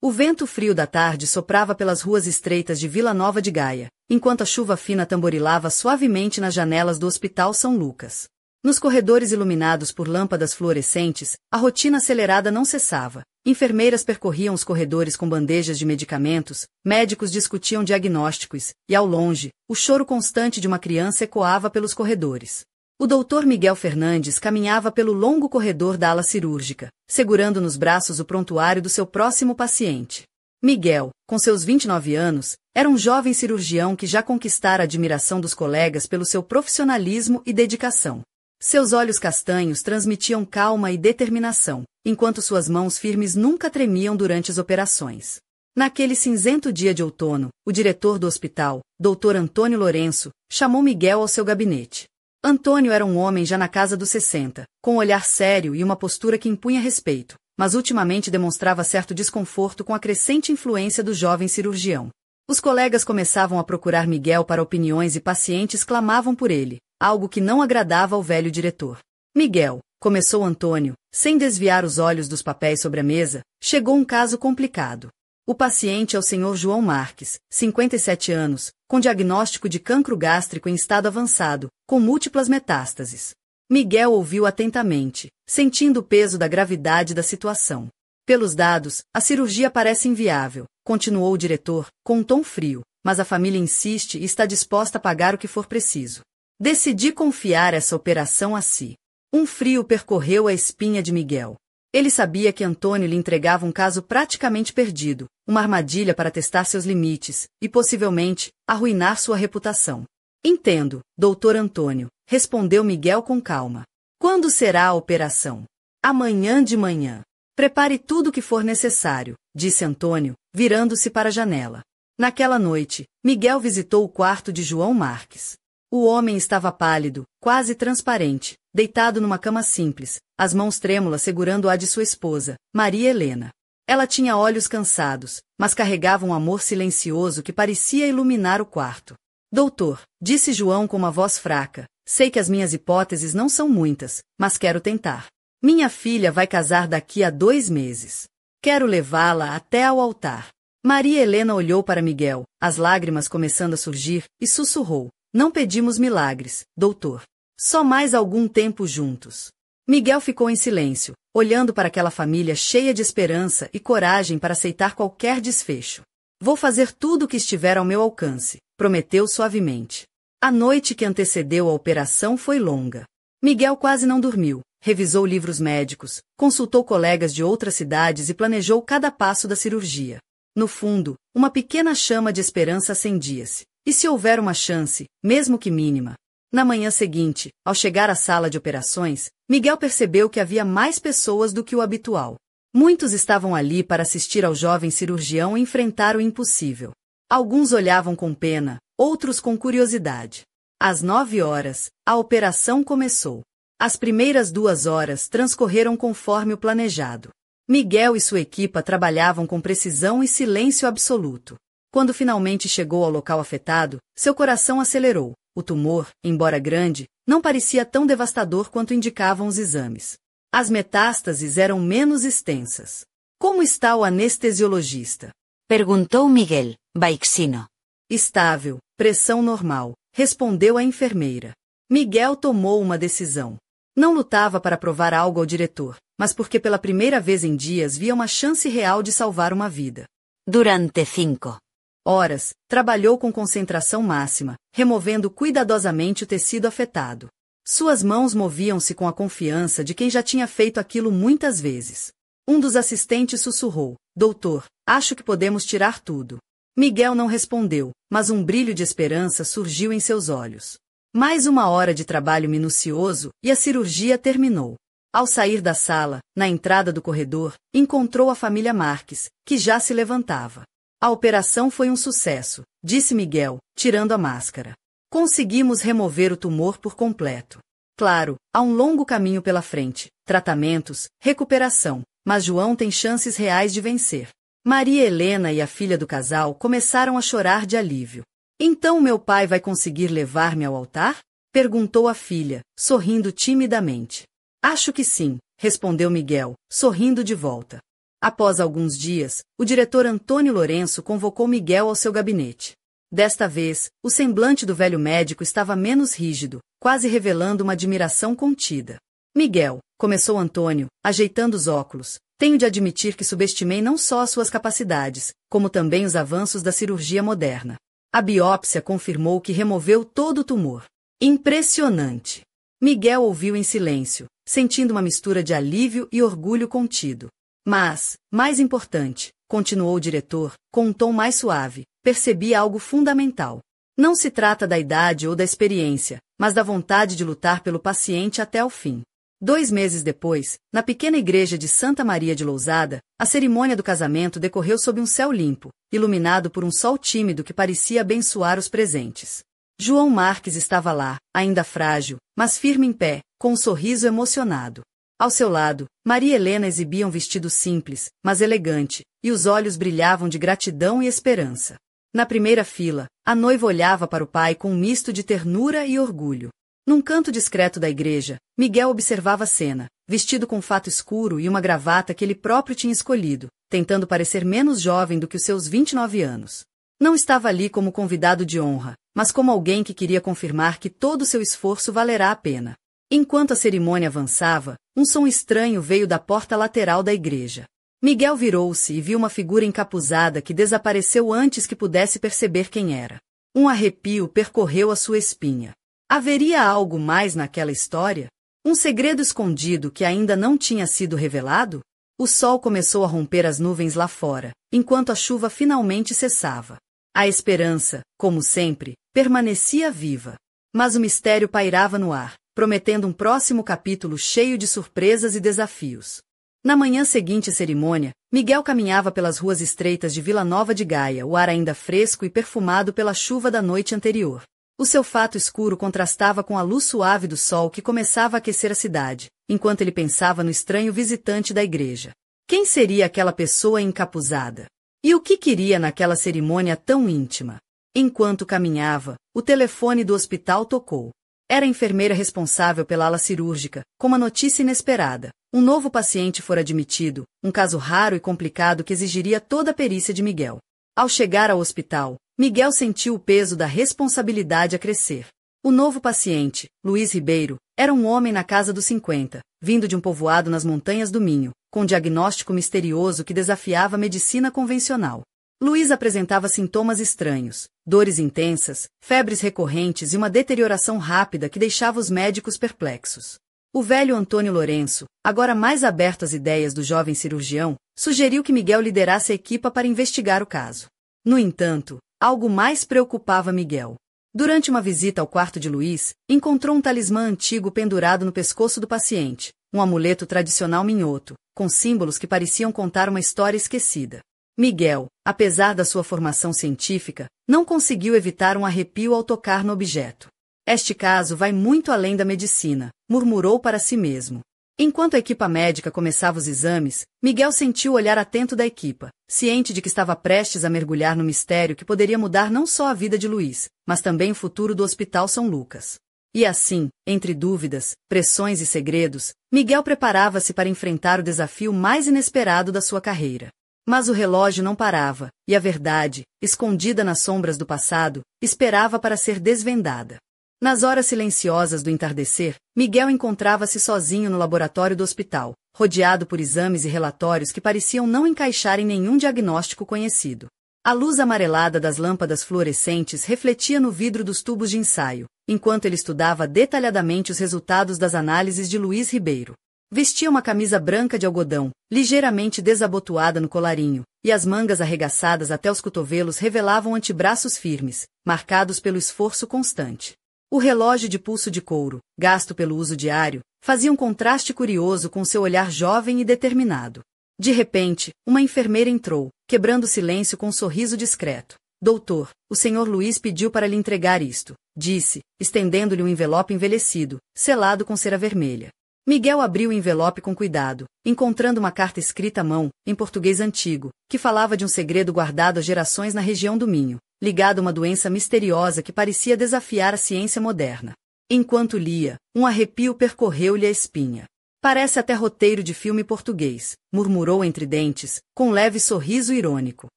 O vento frio da tarde soprava pelas ruas estreitas de Vila Nova de Gaia, enquanto a chuva fina tamborilava suavemente nas janelas do Hospital São Lucas. Nos corredores iluminados por lâmpadas fluorescentes, a rotina acelerada não cessava. Enfermeiras percorriam os corredores com bandejas de medicamentos, médicos discutiam diagnósticos, e ao longe, o choro constante de uma criança ecoava pelos corredores. O Dr. Miguel Fernandes caminhava pelo longo corredor da ala cirúrgica, segurando nos braços o prontuário do seu próximo paciente. Miguel, com seus 29 anos, era um jovem cirurgião que já conquistara a admiração dos colegas pelo seu profissionalismo e dedicação. Seus olhos castanhos transmitiam calma e determinação, enquanto suas mãos firmes nunca tremiam durante as operações. Naquele cinzento dia de outono, o diretor do hospital, Dr. Antônio Lourenço, chamou Miguel ao seu gabinete. Antônio era um homem já na casa dos 60, com um olhar sério e uma postura que impunha respeito, mas ultimamente demonstrava certo desconforto com a crescente influência do jovem cirurgião. Os colegas começavam a procurar Miguel para opiniões e pacientes clamavam por ele, algo que não agradava ao velho diretor. Miguel, começou Antônio, sem desviar os olhos dos papéis sobre a mesa, chegou um caso complicado. O paciente é o Sr. João Marques, 57 anos, com diagnóstico de cancro gástrico em estado avançado, com múltiplas metástases. Miguel ouviu atentamente, sentindo o peso da gravidade da situação. Pelos dados, a cirurgia parece inviável, continuou o diretor, com um tom frio, mas a família insiste e está disposta a pagar o que for preciso. Decidi confiar essa operação a si. Um frio percorreu a espinha de Miguel. Ele sabia que Antônio lhe entregava um caso praticamente perdido, uma armadilha para testar seus limites, e possivelmente, arruinar sua reputação. Entendo, doutor Antônio, respondeu Miguel com calma. Quando será a operação? Amanhã de manhã. Prepare tudo o que for necessário, disse Antônio, virando-se para a janela. Naquela noite, Miguel visitou o quarto de João Marques. O homem estava pálido, quase transparente, deitado numa cama simples, as mãos trêmulas segurando a de sua esposa, Maria Helena. Ela tinha olhos cansados, mas carregava um amor silencioso que parecia iluminar o quarto. Doutor, disse João com uma voz fraca, sei que as minhas hipóteses não são muitas, mas quero tentar. Minha filha vai casar daqui a 2 meses. Quero levá-la até ao altar. Maria Helena olhou para Miguel, as lágrimas começando a surgir, e sussurrou. Não pedimos milagres, doutor. Só mais algum tempo juntos. Miguel ficou em silêncio, olhando para aquela família cheia de esperança e coragem para aceitar qualquer desfecho. Vou fazer tudo o que estiver ao meu alcance, prometeu suavemente. A noite que antecedeu a operação foi longa. Miguel quase não dormiu, revisou livros médicos, consultou colegas de outras cidades e planejou cada passo da cirurgia. No fundo, uma pequena chama de esperança acendia-se. E se houver uma chance, mesmo que mínima? Na manhã seguinte, ao chegar à sala de operações, Miguel percebeu que havia mais pessoas do que o habitual. Muitos estavam ali para assistir ao jovem cirurgião enfrentar o impossível. Alguns olhavam com pena, outros com curiosidade. Às 9 horas, a operação começou. As primeiras 2 horas transcorreram conforme o planejado. Miguel e sua equipa trabalhavam com precisão e silêncio absoluto. Quando finalmente chegou ao local afetado, seu coração acelerou. O tumor, embora grande, não parecia tão devastador quanto indicavam os exames. As metástases eram menos extensas. Como está o anestesiologista? Perguntou Miguel, baixinho. Estável, pressão normal, respondeu a enfermeira. Miguel tomou uma decisão. Não lutava para provar algo ao diretor, mas porque pela primeira vez em dias via uma chance real de salvar uma vida. Durante 5 horas, trabalhou com concentração máxima, removendo cuidadosamente o tecido afetado. Suas mãos moviam-se com a confiança de quem já tinha feito aquilo muitas vezes. Um dos assistentes sussurrou, doutor, acho que podemos tirar tudo. Miguel não respondeu, mas um brilho de esperança surgiu em seus olhos. Mais 1 hora de trabalho minucioso, e a cirurgia terminou. Ao sair da sala, na entrada do corredor, encontrou a família Marques, que já se levantava. A operação foi um sucesso, disse Miguel, tirando a máscara. Conseguimos remover o tumor por completo. Claro, há um longo caminho pela frente, tratamentos, recuperação, mas João tem chances reais de vencer. Maria Helena e a filha do casal começaram a chorar de alívio. Então meu pai vai conseguir levar-me ao altar? Perguntou a filha, sorrindo timidamente. Acho que sim, respondeu Miguel, sorrindo de volta. Após alguns dias, o diretor Antônio Lourenço convocou Miguel ao seu gabinete. Desta vez, o semblante do velho médico estava menos rígido, quase revelando uma admiração contida. Miguel, começou Antônio, ajeitando os óculos, tenho de admitir que subestimei não só as suas capacidades, como também os avanços da cirurgia moderna. A biópsia confirmou que removeu todo o tumor. Impressionante! Miguel ouviu em silêncio, sentindo uma mistura de alívio e orgulho contido. Mas, mais importante, continuou o diretor, com um tom mais suave, percebi algo fundamental. Não se trata da idade ou da experiência, mas da vontade de lutar pelo paciente até o fim. 2 meses depois, na pequena igreja de Santa Maria de Lousada, a cerimônia do casamento decorreu sob um céu limpo, iluminado por um sol tímido que parecia abençoar os presentes. João Marques estava lá, ainda frágil, mas firme em pé, com um sorriso emocionado. Ao seu lado, Maria Helena exibia um vestido simples, mas elegante, e os olhos brilhavam de gratidão e esperança. Na primeira fila, a noiva olhava para o pai com um misto de ternura e orgulho. Num canto discreto da igreja, Miguel observava a cena, vestido com fato escuro e uma gravata que ele próprio tinha escolhido, tentando parecer menos jovem do que os seus 29 anos. Não estava ali como convidado de honra, mas como alguém que queria confirmar que todo o seu esforço valerá a pena. Enquanto a cerimônia avançava, um som estranho veio da porta lateral da igreja. Miguel virou-se e viu uma figura encapuzada que desapareceu antes que pudesse perceber quem era. Um arrepio percorreu a sua espinha. Haveria algo mais naquela história? Um segredo escondido que ainda não tinha sido revelado? O sol começou a romper as nuvens lá fora, enquanto a chuva finalmente cessava. A esperança, como sempre, permanecia viva. Mas o mistério pairava no ar, prometendo um próximo capítulo cheio de surpresas e desafios. Na manhã seguinte à cerimônia, Miguel caminhava pelas ruas estreitas de Vila Nova de Gaia, o ar ainda fresco e perfumado pela chuva da noite anterior. O seu fato escuro contrastava com a luz suave do sol que começava a aquecer a cidade, enquanto ele pensava no estranho visitante da igreja. Quem seria aquela pessoa encapuzada? E o que queria naquela cerimônia tão íntima? Enquanto caminhava, o telefone do hospital tocou. Era a enfermeira responsável pela ala cirúrgica, com uma notícia inesperada. Um novo paciente fora admitido, um caso raro e complicado que exigiria toda a perícia de Miguel. Ao chegar ao hospital, Miguel sentiu o peso da responsabilidade a crescer. O novo paciente, Luiz Ribeiro, era um homem na casa dos 50, vindo de um povoado nas montanhas do Minho, com um diagnóstico misterioso que desafiava a medicina convencional. Luiz apresentava sintomas estranhos, dores intensas, febres recorrentes e uma deterioração rápida que deixava os médicos perplexos. O velho Antônio Lourenço, agora mais aberto às ideias do jovem cirurgião, sugeriu que Miguel liderasse a equipa para investigar o caso. No entanto, algo mais preocupava Miguel. Durante uma visita ao quarto de Luiz, encontrou um talismã antigo pendurado no pescoço do paciente, um amuleto tradicional minhoto, com símbolos que pareciam contar uma história esquecida. Miguel, apesar da sua formação científica, não conseguiu evitar um arrepio ao tocar no objeto. Este caso vai muito além da medicina, murmurou para si mesmo. Enquanto a equipa médica começava os exames, Miguel sentiu o olhar atento da equipa, ciente de que estava prestes a mergulhar no mistério que poderia mudar não só a vida de Luiz, mas também o futuro do Hospital São Lucas. E assim, entre dúvidas, pressões e segredos, Miguel preparava-se para enfrentar o desafio mais inesperado da sua carreira. Mas o relógio não parava, e a verdade, escondida nas sombras do passado, esperava para ser desvendada. Nas horas silenciosas do entardecer, Miguel encontrava-se sozinho no laboratório do hospital, rodeado por exames e relatórios que pareciam não encaixar em nenhum diagnóstico conhecido. A luz amarelada das lâmpadas fluorescentes refletia no vidro dos tubos de ensaio, enquanto ele estudava detalhadamente os resultados das análises de Luiz Ribeiro. Vestia uma camisa branca de algodão, ligeiramente desabotoada no colarinho, e as mangas arregaçadas até os cotovelos revelavam antebraços firmes, marcados pelo esforço constante. O relógio de pulso de couro, gasto pelo uso diário, fazia um contraste curioso com seu olhar jovem e determinado. De repente, uma enfermeira entrou, quebrando o silêncio com um sorriso discreto. Doutor, o senhor Luiz pediu para lhe entregar isto, disse, estendendo-lhe um envelope envelhecido, selado com cera vermelha. Miguel abriu o envelope com cuidado, encontrando uma carta escrita à mão, em português antigo, que falava de um segredo guardado há gerações na região do Minho, ligado a uma doença misteriosa que parecia desafiar a ciência moderna. Enquanto lia, um arrepio percorreu-lhe a espinha. Parece até roteiro de filme português, murmurou entre dentes, com leve sorriso irônico.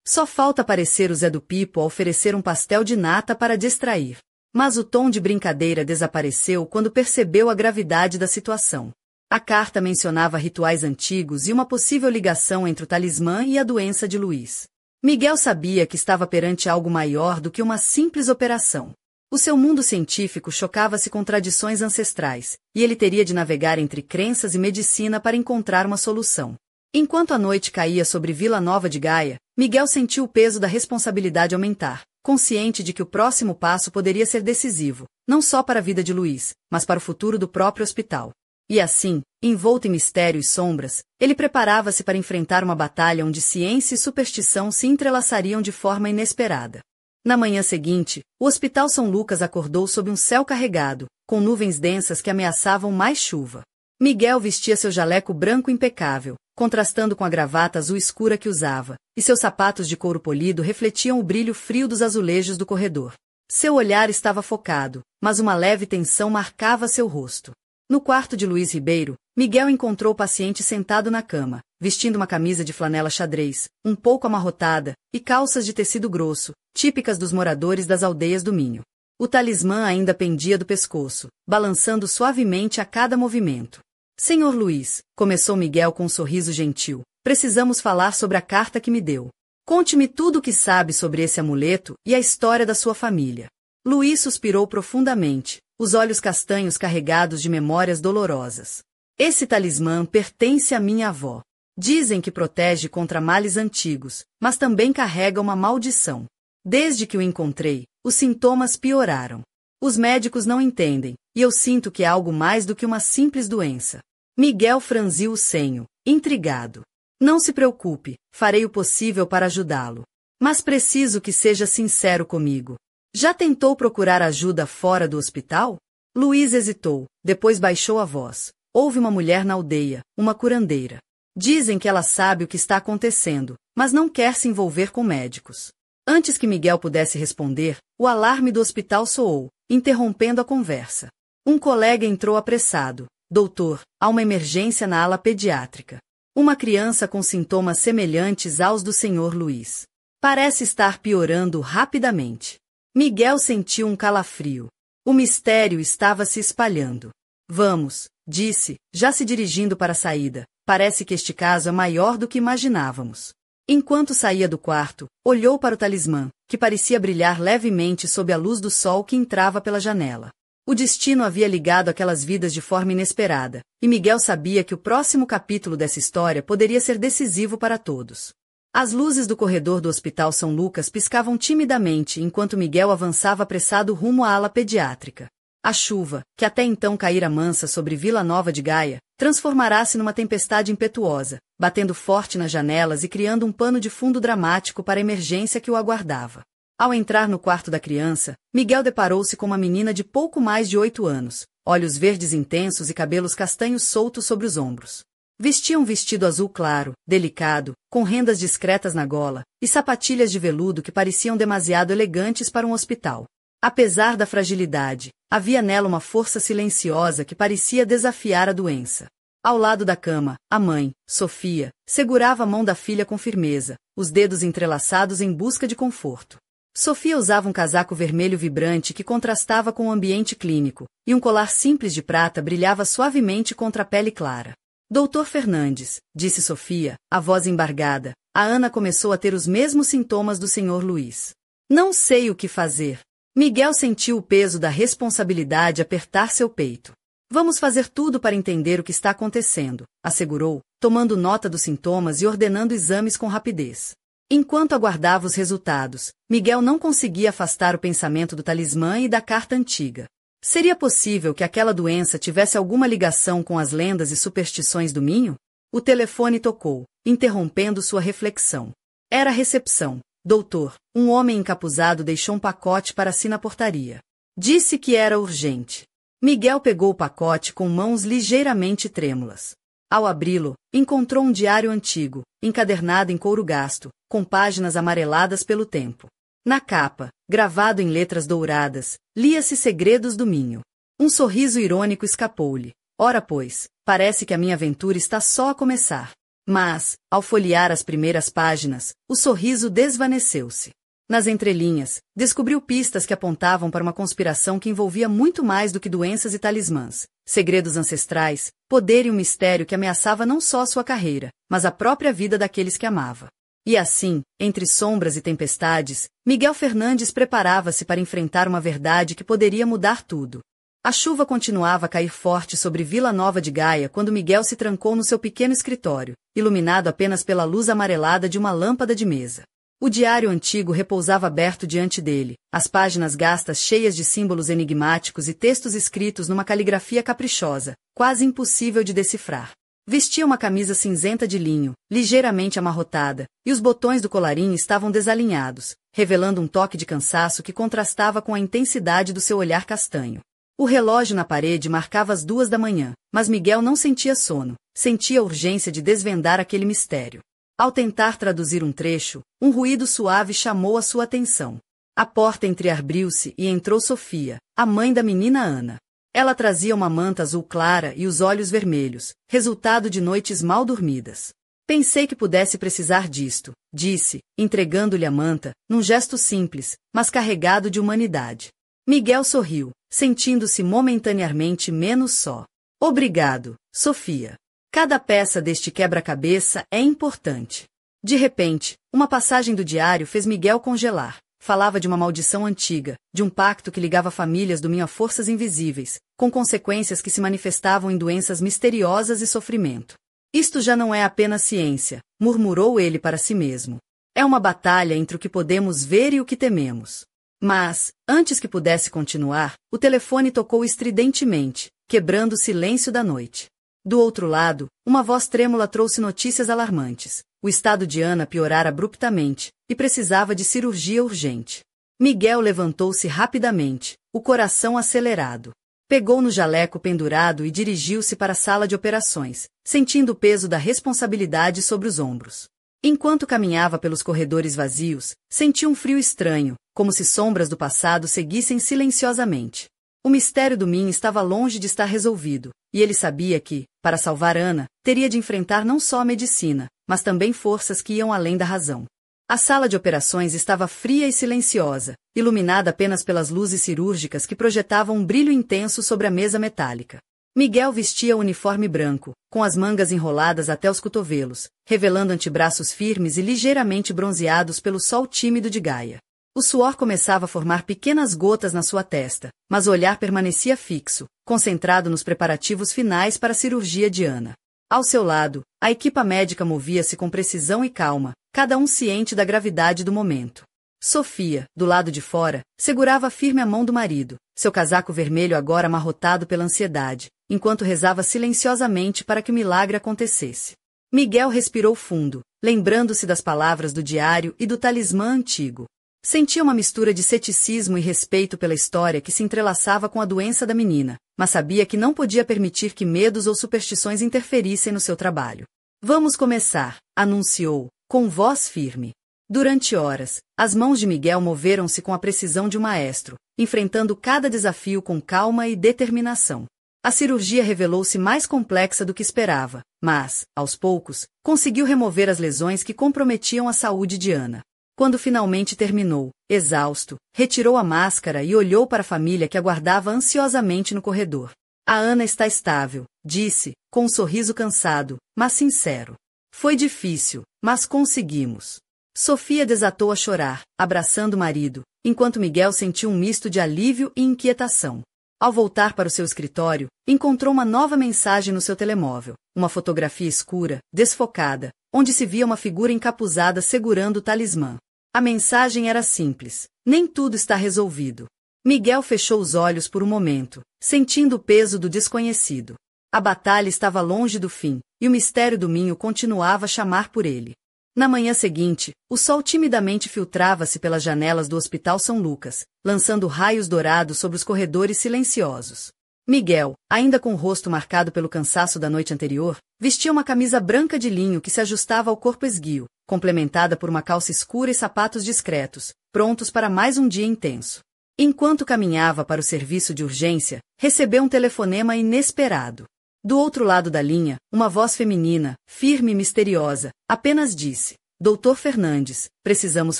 Só falta aparecer o Zé do Pipo a oferecer um pastel de nata para distrair. Mas o tom de brincadeira desapareceu quando percebeu a gravidade da situação. A carta mencionava rituais antigos e uma possível ligação entre o talismã e a doença de Luís. Miguel sabia que estava perante algo maior do que uma simples operação. O seu mundo científico chocava-se com tradições ancestrais, e ele teria de navegar entre crenças e medicina para encontrar uma solução. Enquanto a noite caía sobre Vila Nova de Gaia, Miguel sentiu o peso da responsabilidade aumentar, consciente de que o próximo passo poderia ser decisivo, não só para a vida de Luís, mas para o futuro do próprio hospital. E assim, envolto em mistério e sombras, ele preparava-se para enfrentar uma batalha onde ciência e superstição se entrelaçariam de forma inesperada. Na manhã seguinte, o Hospital São Lucas acordou sob um céu carregado, com nuvens densas que ameaçavam mais chuva. Miguel vestia seu jaleco branco impecável, contrastando com a gravata azul escura que usava, e seus sapatos de couro polido refletiam o brilho frio dos azulejos do corredor. Seu olhar estava focado, mas uma leve tensão marcava seu rosto. No quarto de Luís Ribeiro, Miguel encontrou o paciente sentado na cama, vestindo uma camisa de flanela xadrez, um pouco amarrotada, e calças de tecido grosso, típicas dos moradores das aldeias do Minho. O talismã ainda pendia do pescoço, balançando suavemente a cada movimento. Senhor Luís, começou Miguel com um sorriso gentil, precisamos falar sobre a carta que me deu. Conte-me tudo o que sabe sobre esse amuleto e a história da sua família. Luís suspirou profundamente, os olhos castanhos carregados de memórias dolorosas. Esse talismã pertence à minha avó. Dizem que protege contra males antigos, mas também carrega uma maldição. Desde que o encontrei, os sintomas pioraram. Os médicos não entendem, e eu sinto que é algo mais do que uma simples doença. Miguel franziu o senho, intrigado. Não se preocupe, farei o possível para ajudá-lo. Mas preciso que seja sincero comigo. Já tentou procurar ajuda fora do hospital? Luís hesitou, depois baixou a voz. Houve uma mulher na aldeia, uma curandeira. Dizem que ela sabe o que está acontecendo, mas não quer se envolver com médicos. Antes que Miguel pudesse responder, o alarme do hospital soou, interrompendo a conversa. Um colega entrou apressado. Doutor, há uma emergência na ala pediátrica. Uma criança com sintomas semelhantes aos do Sr. Luís. Parece estar piorando rapidamente. Miguel sentiu um calafrio. O mistério estava se espalhando. Vamos, disse, já se dirigindo para a saída. Parece que este caso é maior do que imaginávamos. Enquanto saía do quarto, olhou para o talismã, que parecia brilhar levemente sob a luz do sol que entrava pela janela. O destino havia ligado aquelas vidas de forma inesperada, e Miguel sabia que o próximo capítulo dessa história poderia ser decisivo para todos. As luzes do corredor do Hospital São Lucas piscavam timidamente enquanto Miguel avançava apressado rumo à ala pediátrica. A chuva, que até então caíra mansa sobre Vila Nova de Gaia, transformará-se numa tempestade impetuosa, batendo forte nas janelas e criando um pano de fundo dramático para a emergência que o aguardava. Ao entrar no quarto da criança, Miguel deparou-se com uma menina de pouco mais de 8 anos, olhos verdes intensos e cabelos castanhos soltos sobre os ombros. Vestia um vestido azul claro, delicado, com rendas discretas na gola, e sapatilhas de veludo que pareciam demasiado elegantes para um hospital. Apesar da fragilidade, havia nela uma força silenciosa que parecia desafiar a doença. Ao lado da cama, a mãe, Sofia, segurava a mão da filha com firmeza, os dedos entrelaçados em busca de conforto. Sofia usava um casaco vermelho vibrante que contrastava com o ambiente clínico, e um colar simples de prata brilhava suavemente contra a pele clara. Doutor Fernandes, disse Sofia, a voz embargada, a Ana começou a ter os mesmos sintomas do Sr. Luís. Não sei o que fazer. Miguel sentiu o peso da responsabilidade apertar seu peito. Vamos fazer tudo para entender o que está acontecendo, assegurou, tomando nota dos sintomas e ordenando exames com rapidez. Enquanto aguardava os resultados, Miguel não conseguia afastar o pensamento do talismã e da carta antiga. Seria possível que aquela doença tivesse alguma ligação com as lendas e superstições do Minho? O telefone tocou, interrompendo sua reflexão. Era a recepção. Doutor, um homem encapuzado deixou um pacote para si na portaria. Disse que era urgente. Miguel pegou o pacote com mãos ligeiramente trêmulas. Ao abri-lo, encontrou um diário antigo, encadernado em couro gasto, com páginas amareladas pelo tempo. Na capa, gravado em letras douradas, lia-se Segredos do Minho. Um sorriso irônico escapou-lhe. Ora pois, parece que a minha aventura está só a começar. Mas, ao folhear as primeiras páginas, o sorriso desvaneceu-se. Nas entrelinhas, descobriu pistas que apontavam para uma conspiração que envolvia muito mais do que doenças e talismãs, segredos ancestrais, poder e um mistério que ameaçava não só sua carreira, mas a própria vida daqueles que amava. E assim, entre sombras e tempestades, Miguel Fernandes preparava-se para enfrentar uma verdade que poderia mudar tudo. A chuva continuava a cair forte sobre Vila Nova de Gaia quando Miguel se trancou no seu pequeno escritório, iluminado apenas pela luz amarelada de uma lâmpada de mesa. O diário antigo repousava aberto diante dele, as páginas gastas cheias de símbolos enigmáticos e textos escritos numa caligrafia caprichosa, quase impossível de decifrar. Vestia uma camisa cinzenta de linho, ligeiramente amarrotada, e os botões do colarinho estavam desalinhados, revelando um toque de cansaço que contrastava com a intensidade do seu olhar castanho. O relógio na parede marcava as 2 da manhã, mas Miguel não sentia sono, sentia a urgência de desvendar aquele mistério. Ao tentar traduzir um trecho, um ruído suave chamou a sua atenção. A porta entreabriu-se e entrou Sofia, a mãe da menina Ana. Ela trazia uma manta azul clara e os olhos vermelhos, resultado de noites mal dormidas. Pensei que pudesse precisar disto, disse, entregando-lhe a manta, num gesto simples, mas carregado de humanidade. Miguel sorriu, sentindo-se momentaneamente menos só. Obrigado, Sofia. Cada peça deste quebra-cabeça é importante. De repente, uma passagem do diário fez Miguel congelar. Falava de uma maldição antiga, de um pacto que ligava famílias do Minho a forças invisíveis, com consequências que se manifestavam em doenças misteriosas e sofrimento. Isto já não é apenas ciência, murmurou ele para si mesmo. É uma batalha entre o que podemos ver e o que tememos. Mas, antes que pudesse continuar, o telefone tocou estridentemente, quebrando o silêncio da noite. Do outro lado, uma voz trêmula trouxe notícias alarmantes. O estado de Ana piorara abruptamente, e precisava de cirurgia urgente. Miguel levantou-se rapidamente, o coração acelerado. Pegou no jaleco pendurado e dirigiu-se para a sala de operações, sentindo o peso da responsabilidade sobre os ombros. Enquanto caminhava pelos corredores vazios, sentiu um frio estranho, como se sombras do passado seguissem silenciosamente. O mistério do Minho estava longe de estar resolvido, e ele sabia que, para salvar Ana, teria de enfrentar não só a medicina, mas também forças que iam além da razão. A sala de operações estava fria e silenciosa, iluminada apenas pelas luzes cirúrgicas que projetavam um brilho intenso sobre a mesa metálica. Miguel vestia o uniforme branco, com as mangas enroladas até os cotovelos, revelando antebraços firmes e ligeiramente bronzeados pelo sol tímido de Gaia. O suor começava a formar pequenas gotas na sua testa, mas o olhar permanecia fixo, concentrado nos preparativos finais para a cirurgia de Ana. Ao seu lado, a equipa médica movia-se com precisão e calma, cada um ciente da gravidade do momento. Sofia, do lado de fora, segurava firme a mão do marido, seu casaco vermelho agora amarrotado pela ansiedade, enquanto rezava silenciosamente para que o milagre acontecesse. Miguel respirou fundo, lembrando-se das palavras do diário e do talismã antigo. Sentia uma mistura de ceticismo e respeito pela história que se entrelaçava com a doença da menina, mas sabia que não podia permitir que medos ou superstições interferissem no seu trabalho. Vamos começar, anunciou, com voz firme. Durante horas, as mãos de Miguel moveram-se com a precisão de um maestro, enfrentando cada desafio com calma e determinação. A cirurgia revelou-se mais complexa do que esperava, mas, aos poucos, conseguiu remover as lesões que comprometiam a saúde de Ana. Quando finalmente terminou, exausto, retirou a máscara e olhou para a família que aguardava ansiosamente no corredor. A Ana está estável, disse, com um sorriso cansado, mas sincero. Foi difícil, mas conseguimos. Sofia desatou a chorar, abraçando o marido, enquanto Miguel sentiu um misto de alívio e inquietação. Ao voltar para o seu escritório, encontrou uma nova mensagem no seu telemóvel, uma fotografia escura, desfocada, onde se via uma figura encapuzada segurando o talismã. A mensagem era simples: nem tudo está resolvido. Miguel fechou os olhos por um momento, sentindo o peso do desconhecido. A batalha estava longe do fim, e o mistério do Minho continuava a chamar por ele. Na manhã seguinte, o sol timidamente filtrava-se pelas janelas do Hospital São Lucas, lançando raios dourados sobre os corredores silenciosos. Miguel, ainda com o rosto marcado pelo cansaço da noite anterior, vestia uma camisa branca de linho que se ajustava ao corpo esguio, complementada por uma calça escura e sapatos discretos, prontos para mais um dia intenso. Enquanto caminhava para o serviço de urgência, recebeu um telefonema inesperado. Do outro lado da linha, uma voz feminina, firme e misteriosa, apenas disse: Doutor Fernandes, precisamos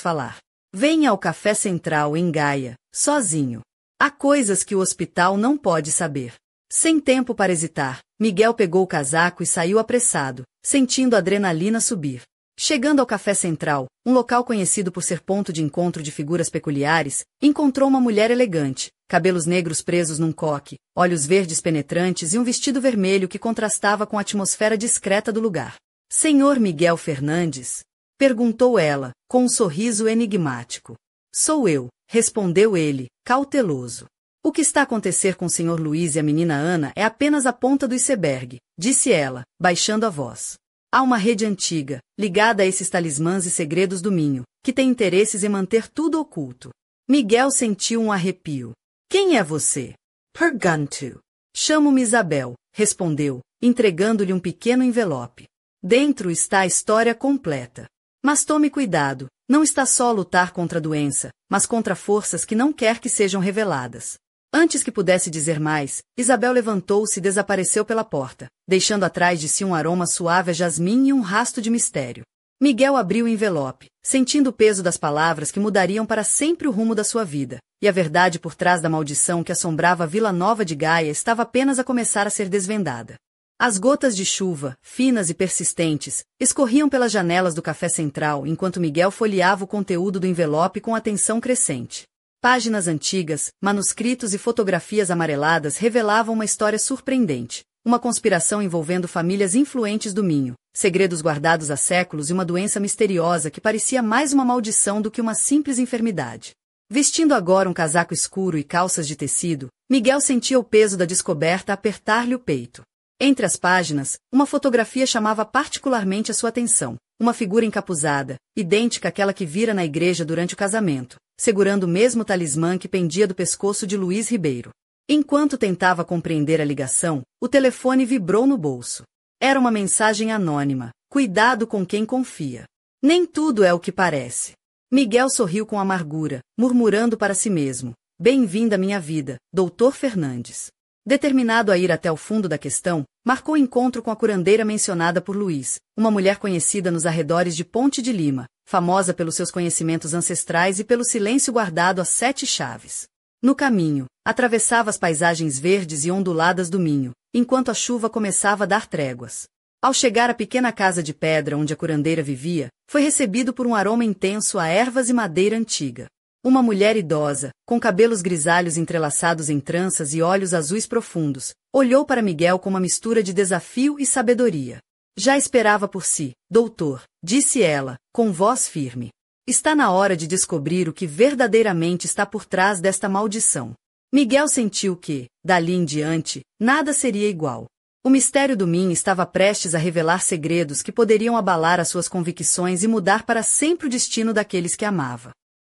falar. Venha ao Café Central em Gaia, sozinho. Há coisas que o hospital não pode saber. Sem tempo para hesitar, Miguel pegou o casaco e saiu apressado, sentindo a adrenalina subir. Chegando ao Café Central, um local conhecido por ser ponto de encontro de figuras peculiares, encontrou uma mulher elegante, cabelos negros presos num coque, olhos verdes penetrantes e um vestido vermelho que contrastava com a atmosfera discreta do lugar. Senhor Miguel Fernandes? Perguntou ela, com um sorriso enigmático. Sou eu, respondeu ele, cauteloso. O que está a acontecer com o Sr. Luiz e a menina Ana é apenas a ponta do iceberg, disse ela, baixando a voz. Há uma rede antiga, ligada a esses talismãs e segredos do Minho, que tem interesses em manter tudo oculto. Miguel sentiu um arrepio. Quem é você? Pergunto. Chamo-me Isabel, respondeu, entregando-lhe um pequeno envelope. Dentro está a história completa. Mas tome cuidado, não está só a lutar contra a doença, mas contra forças que não quer que sejam reveladas. Antes que pudesse dizer mais, Isabel levantou-se e desapareceu pela porta, deixando atrás de si um aroma suave a jasmim e um rasto de mistério. Miguel abriu o envelope, sentindo o peso das palavras que mudariam para sempre o rumo da sua vida, e a verdade por trás da maldição que assombrava a Vila Nova de Gaia estava apenas a começar a ser desvendada. As gotas de chuva, finas e persistentes, escorriam pelas janelas do Café Central enquanto Miguel folheava o conteúdo do envelope com atenção crescente. Páginas antigas, manuscritos e fotografias amareladas revelavam uma história surpreendente, uma conspiração envolvendo famílias influentes do Minho, segredos guardados há séculos e uma doença misteriosa que parecia mais uma maldição do que uma simples enfermidade. Vestindo agora um casaco escuro e calças de tecido, Miguel sentia o peso da descoberta apertar-lhe o peito. Entre as páginas, uma fotografia chamava particularmente a sua atenção, uma figura encapuzada, idêntica àquela que vira na igreja durante o casamento, segurando o mesmo talismã que pendia do pescoço de Luiz Ribeiro. Enquanto tentava compreender a ligação, o telefone vibrou no bolso. Era uma mensagem anônima: cuidado com quem confia. Nem tudo é o que parece. Miguel sorriu com amargura, murmurando para si mesmo: bem-vindo à minha vida, Doutor Fernandes. Determinado a ir até o fundo da questão, marcou encontro com a curandeira mencionada por Luiz, uma mulher conhecida nos arredores de Ponte de Lima, famosa pelos seus conhecimentos ancestrais e pelo silêncio guardado a 7 chaves. No caminho, atravessava as paisagens verdes e onduladas do Minho, enquanto a chuva começava a dar tréguas. Ao chegar à pequena casa de pedra onde a curandeira vivia, foi recebido por um aroma intenso a ervas e madeira antiga. Uma mulher idosa, com cabelos grisalhos entrelaçados em tranças e olhos azuis profundos, olhou para Miguel com uma mistura de desafio e sabedoria. Já esperava por si, doutor, disse ela, com voz firme. Está na hora de descobrir o que verdadeiramente está por trás desta maldição. Miguel sentiu que, dali em diante, nada seria igual. O mistério do Minho estava prestes a revelar segredos que poderiam abalar as suas convicções e mudar para sempre o destino daqueles que amava.